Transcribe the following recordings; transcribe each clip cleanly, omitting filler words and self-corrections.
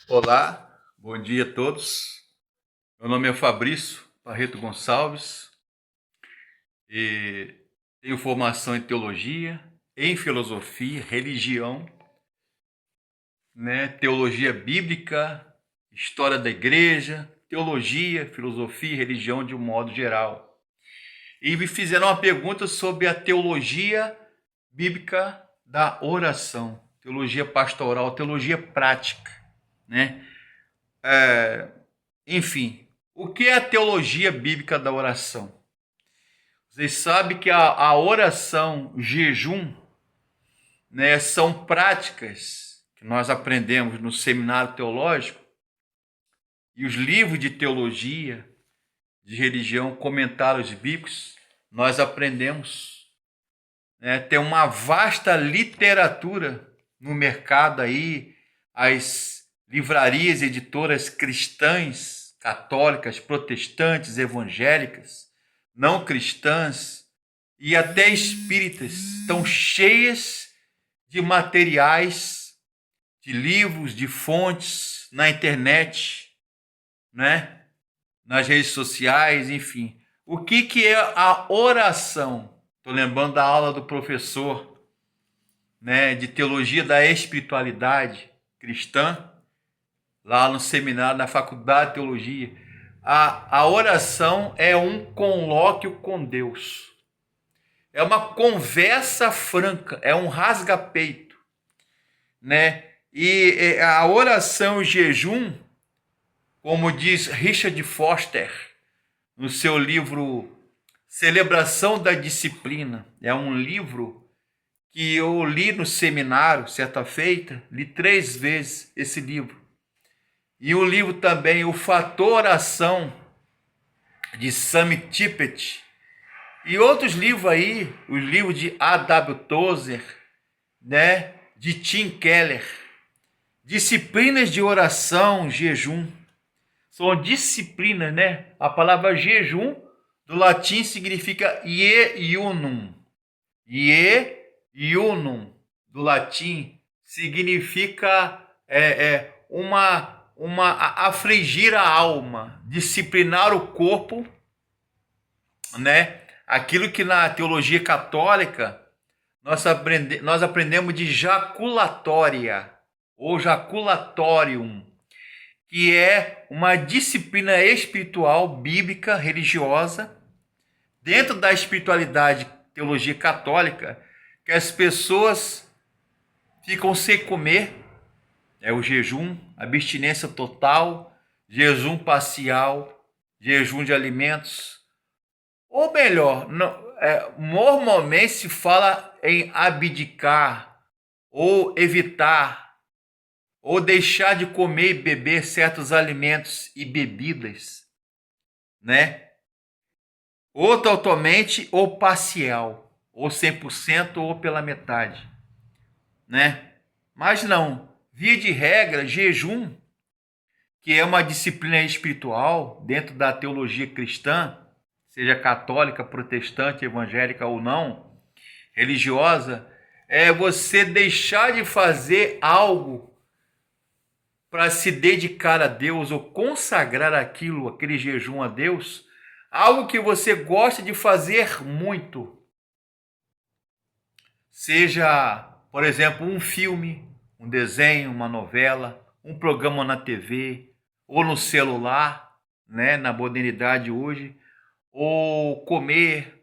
Olá, bom dia a todos. Meu nome é Fabrício Barreto Gonçalves e tenho formação em teologia, em filosofia, religião, teologia bíblica, história da igreja, teologia, filosofia e religião de um modo geral. E me fizeram uma pergunta sobre a teologia bíblica da oração, teologia pastoral, teologia prática, né? Enfim, o que é a teologia bíblica da oração? Vocês sabem que a oração, o jejum, são práticas que nós aprendemos no seminário teológico e os livros de teologia, de religião, comentários bíblicos, nós aprendemos. Tem uma vasta literatura no mercado aí, as livrarias, editoras cristãs, católicas, protestantes, evangélicas, não cristãs e até espíritas estão cheias de materiais, de livros, de fontes na internet, nas redes sociais, enfim. O que é a oração? Estou lembrando da aula do professor, de teologia da espiritualidade cristã, lá no seminário, na faculdade de teologia. A oração é um colóquio com Deus. É uma conversa franca, é um rasga-peito, E a oração e jejum, como diz Richard Foster no seu livro Celebração da Disciplina, é um livro que eu li no seminário, certa feita, li 3 vezes esse livro. E o livro também, O Fator Oração, de Sam Tippett. E outros livros aí, os livros de A.W. Tozer, de Tim Keller. Disciplinas de oração, jejum. São disciplinas, A palavra jejum, do latim, significa iunum. Iunum, do latim, significa afligir a alma, disciplinar o corpo, Aquilo que na teologia católica nós aprendemos de jaculatória ou jaculatorium, que é uma disciplina espiritual, bíblica, religiosa, dentro da espiritualidade, teologia católica, que as pessoas ficam sem comer, é o jejum, abstinência total, jejum parcial, jejum de alimentos. Ou melhor, normalmente se fala em abdicar, ou evitar, ou deixar de comer e beber certos alimentos e bebidas, Ou totalmente, ou parcial, ou 100%, ou pela metade, Mas não, via de regra, jejum, que é uma disciplina espiritual dentro da teologia cristã, seja católica, protestante, evangélica ou não, religiosa, é você deixar de fazer algo para se dedicar a Deus ou consagrar aquele jejum a Deus, algo que você gosta de fazer muito. Seja, por exemplo, um filme, um desenho, uma novela, um programa na TV ou no celular, na modernidade hoje, ou comer,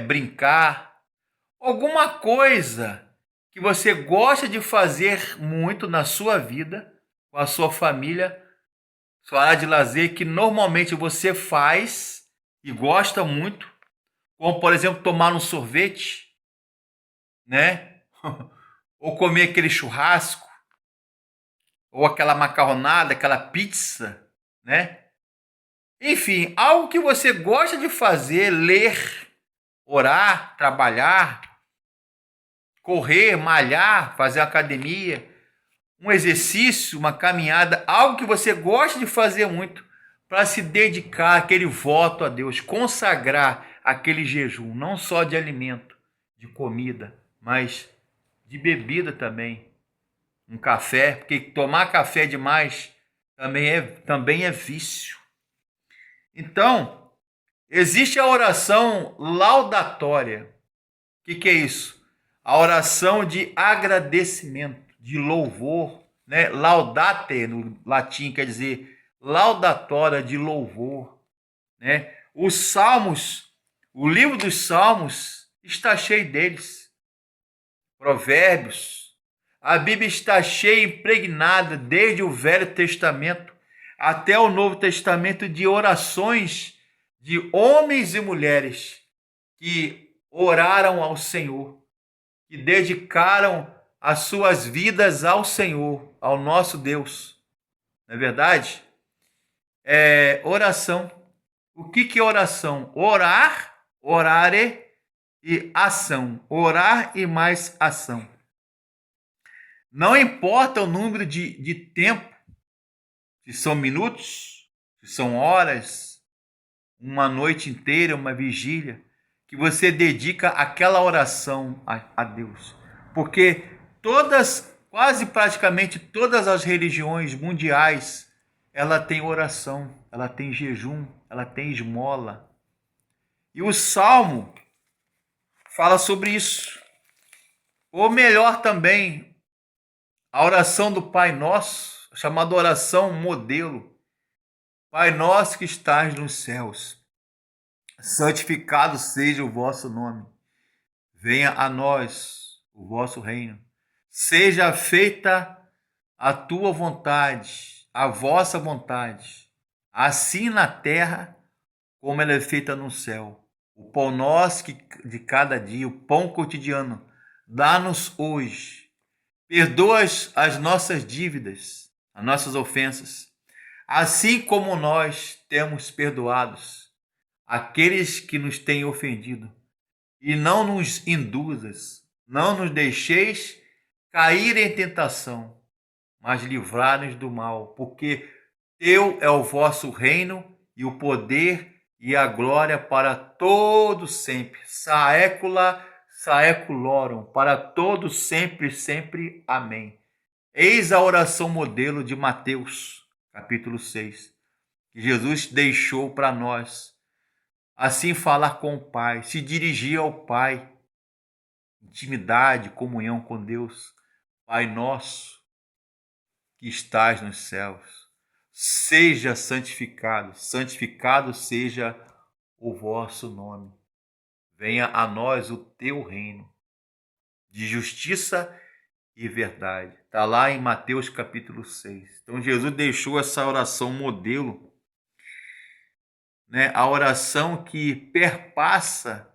brincar, alguma coisa que você gosta de fazer muito na sua vida, com a sua família, sua área de lazer, que normalmente você faz e gosta muito, como por exemplo tomar um sorvete, ou comer aquele churrasco, ou aquela macarronada, aquela pizza, Enfim, algo que você gosta de fazer, ler, orar, trabalhar, correr, malhar, fazer academia, um exercício, uma caminhada, algo que você gosta de fazer muito para se dedicar àquele voto a Deus, consagrar aquele jejum, não só de alimento, de comida, mas de bebida também, um café, porque tomar café demais também é vício. Então, existe a oração laudatória. O que é isso? A oração de agradecimento, de louvor, né? Laudate no latim quer dizer laudatória, de louvor, né? Os Salmos, o livro dos Salmos está cheio deles. Provérbios, a Bíblia está cheia, impregnada, desde o Velho Testamento até o Novo Testamento, de orações de homens e mulheres que oraram ao Senhor, que dedicaram as suas vidas ao Senhor, ao nosso Deus. Não é verdade? Oração. O que é oração? Orar, orare e ação. Orar e mais ação. Não importa o número de tempo, se são minutos, se são horas, uma noite inteira, uma vigília, que você dedica aquela oração a Deus. Porque quase praticamente todas as religiões mundiais, ela tem oração, ela tem jejum, ela tem esmola. E o Salmo fala sobre isso. Ou melhor também, a oração do Pai Nosso, chamada oração modelo. Pai nosso que estás nos céus, santificado seja o vosso nome. Venha a nós o vosso reino. Seja feita a tua vontade, a vossa vontade, assim na terra como ela é feita no céu. O pão nosso de cada dia, o pão cotidiano, dá-nos hoje. Perdoa as nossas dívidas, as nossas ofensas, assim como nós temos perdoados aqueles que nos têm ofendido. E não nos induzas, não nos deixeis cair em tentação, mas livrai-nos do mal, porque teu é o vosso reino e o poder e a glória para todo sempre. Saecula saeculorum, para todo sempre, sempre. Amém. Eis a oração modelo de Mateus, capítulo 6, que Jesus deixou para nós. Assim falar com o Pai, se dirigir ao Pai, intimidade, comunhão com Deus. Pai nosso, que estás nos céus, seja santificado, santificado seja o vosso nome. Venha a nós o teu reino, de justiça e verdade. Está lá em Mateus capítulo 6. Então Jesus deixou essa oração modelo, né? A oração que perpassa,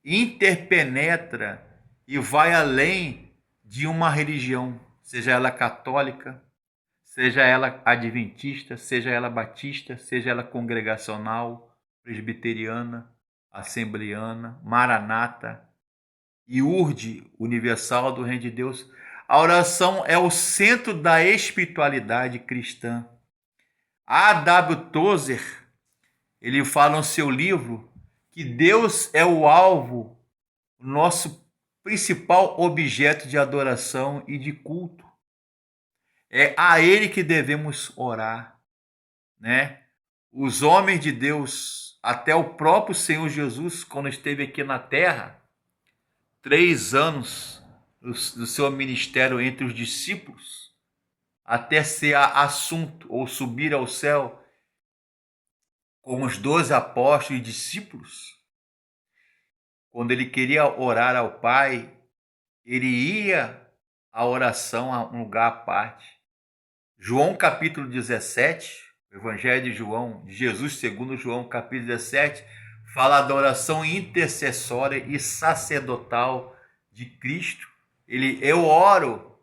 interpenetra e vai além de uma religião, seja ela católica, seja ela adventista, seja ela batista, seja ela congregacional, presbiteriana, assembleana, maranata, iurde universal do Reino de Deus. A oração é o centro da espiritualidade cristã. A. W. Tozer, ele fala no seu livro que Deus é o alvo, o nosso principal objeto de adoração e de culto. É a Ele que devemos orar, né? Os homens de Deus, até o próprio Senhor Jesus, quando esteve aqui na terra, 3 anos do seu ministério entre os discípulos, até ser assunto ou subir ao céu com os 12 apóstolos e discípulos, quando ele queria orar ao Pai, ele ia à oração a um lugar à parte. João capítulo 17, o Evangelho de João, de Jesus segundo João capítulo 17, fala da oração intercessória e sacerdotal de Cristo. Eu oro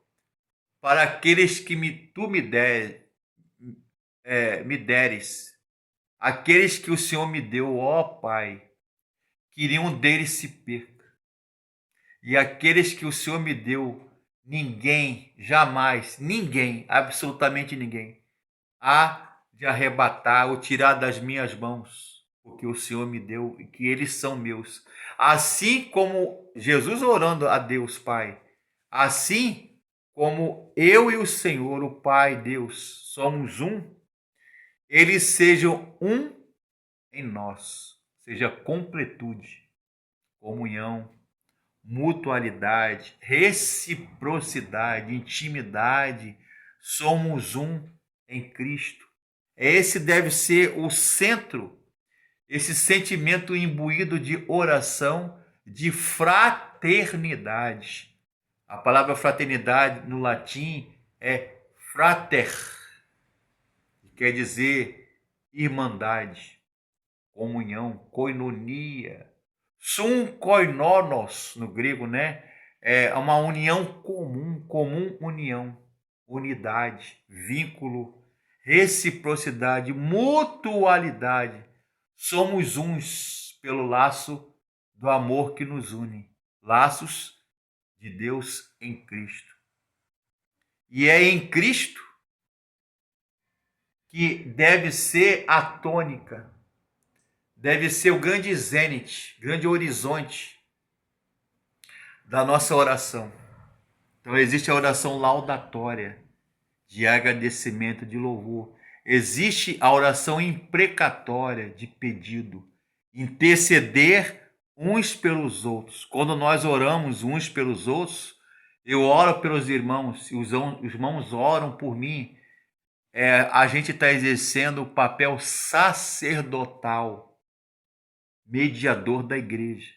para aqueles que tu me deres, aqueles que o Senhor me deu, ó Pai, que nenhum deles se perca. E aqueles que o Senhor me deu, ninguém, jamais, ninguém, absolutamente ninguém, há de arrebatar ou tirar das minhas mãos, porque o Senhor me deu e que eles são meus. Assim como Jesus orando a Deus Pai, assim como eu e o Senhor, o Pai, Deus, somos um, eles sejam um em nós, seja completude, comunhão, mutualidade, reciprocidade, intimidade, somos um em Cristo. Esse deve ser o centro, esse sentimento imbuído de oração, de fraternidade. A palavra fraternidade no latim é frater, que quer dizer irmandade, comunhão, koinonia. Sum koinonos no grego, né? É uma união comum união, unidade, vínculo, reciprocidade, mutualidade. Somos uns pelo laço do amor que nos une, laços de Deus em Cristo. E é em Cristo que deve ser a tônica, deve ser o grande zênite, grande horizonte da nossa oração. Então existe a oração laudatória, de agradecimento, de louvor. Existe a oração imprecatória, de pedido, interceder uns pelos outros. Quando nós oramos uns pelos outros, eu oro pelos irmãos, e os irmãos oram por mim. A gente está exercendo o papel sacerdotal, mediador da igreja.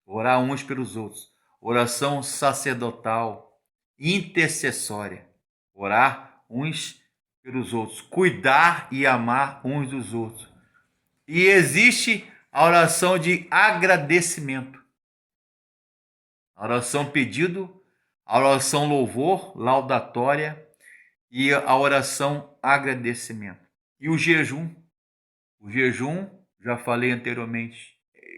Orar uns pelos outros. Oração sacerdotal, intercessória. Orar uns pelos outros. Cuidar e amar uns dos outros. E existe a oração de agradecimento. A oração pedido, a oração louvor, laudatória e a oração agradecimento. E o jejum. O jejum, já falei anteriormente,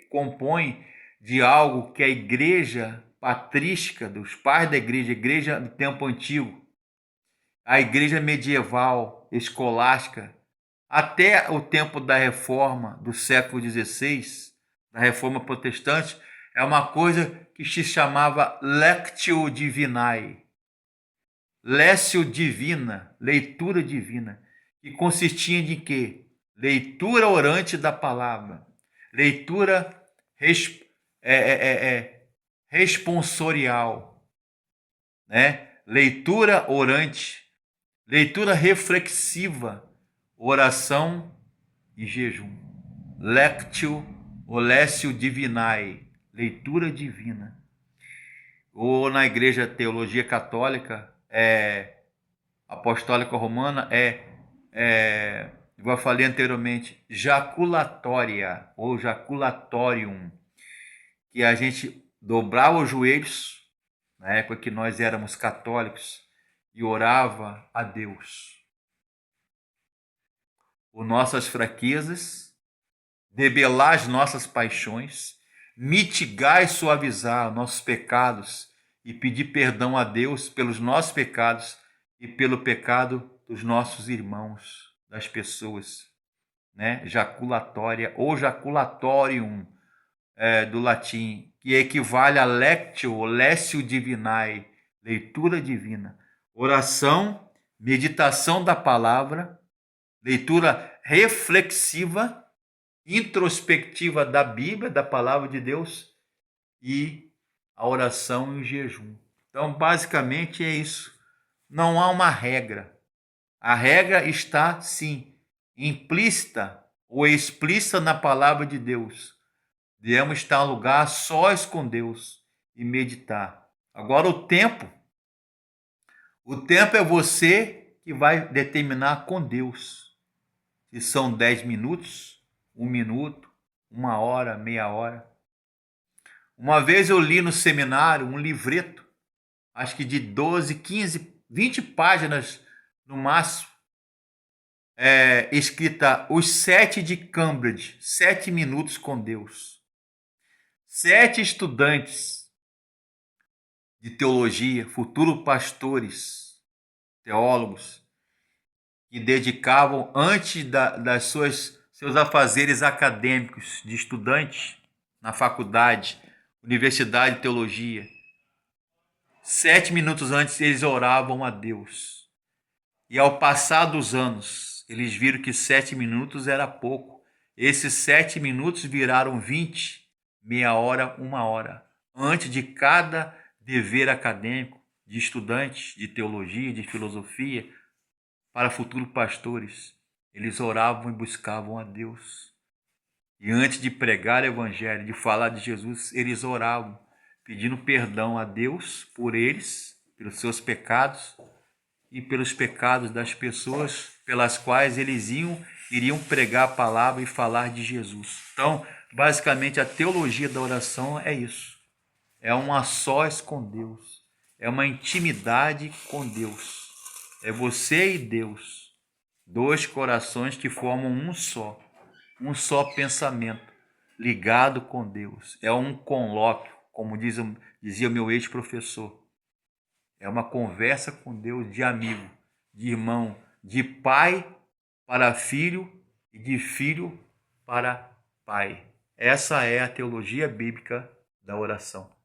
compõe de algo que a igreja patrística, dos pais da igreja do tempo antigo, a igreja medieval, escolástica, até o tempo da reforma do século XVI, da reforma protestante, é uma coisa que se chamava Lectio Divinae, Lécio divina, leitura divina, que consistia de quê? Leitura orante da palavra, leitura responsorial, né? Leitura orante, leitura reflexiva, oração e jejum. Lectio ou Lécio divinae, leitura divina. Ou na igreja teologia católica, apostólica romana, eu falei anteriormente, jaculatória ou jaculatorium, que a gente dobrava os joelhos, na época que nós éramos católicos, e orava a Deus por nossas fraquezas, debelar as nossas paixões, mitigar e suavizar nossos pecados e pedir perdão a Deus pelos nossos pecados e pelo pecado dos nossos irmãos, das pessoas, né? Jaculatória ou jaculatorium, do latim, que equivale a lectio ou lécio divinae, leitura divina, oração, meditação da palavra, leitura reflexiva, introspectiva da Bíblia, da palavra de Deus, e a oração e o jejum. Então, basicamente é isso. Não há uma regra. A regra está, sim, implícita ou explícita na palavra de Deus. Devemos estar em lugar sós com Deus e meditar. Agora o tempo é você que vai determinar com Deus. Se são 10 minutos, 1 minuto, 1 hora, meia hora. Uma vez eu li no seminário um livreto, acho que de 12, 15, 20 páginas no máximo, escrita Os 7 de Cambridge, 7 minutos com Deus. 7 estudantes de teologia, futuros pastores, teólogos, que dedicavam, antes das seus afazeres acadêmicos de estudante na faculdade, universidade de teologia, 7 minutos antes eles oravam a Deus. E ao passar dos anos, eles viram que 7 minutos era pouco. Esses 7 minutos viraram 20, meia hora, 1 hora. Antes de cada dever acadêmico, de estudantes de teologia, de filosofia, para futuros pastores, eles oravam e buscavam a Deus. E antes de pregar o evangelho, de falar de Jesus, eles oravam, pedindo perdão a Deus por eles, pelos seus pecados e pelos pecados das pessoas pelas quais eles iriam pregar a palavra e falar de Jesus. Então, basicamente, a teologia da oração é isso. É um a sós com Deus. É uma intimidade com Deus. É você e Deus. Dois corações que formam um só pensamento, ligado com Deus. É um colóquio, como dizia o meu ex-professor. É uma conversa com Deus de amigo, de irmão, de pai para filho e de filho para pai. Essa é a teologia bíblica da oração.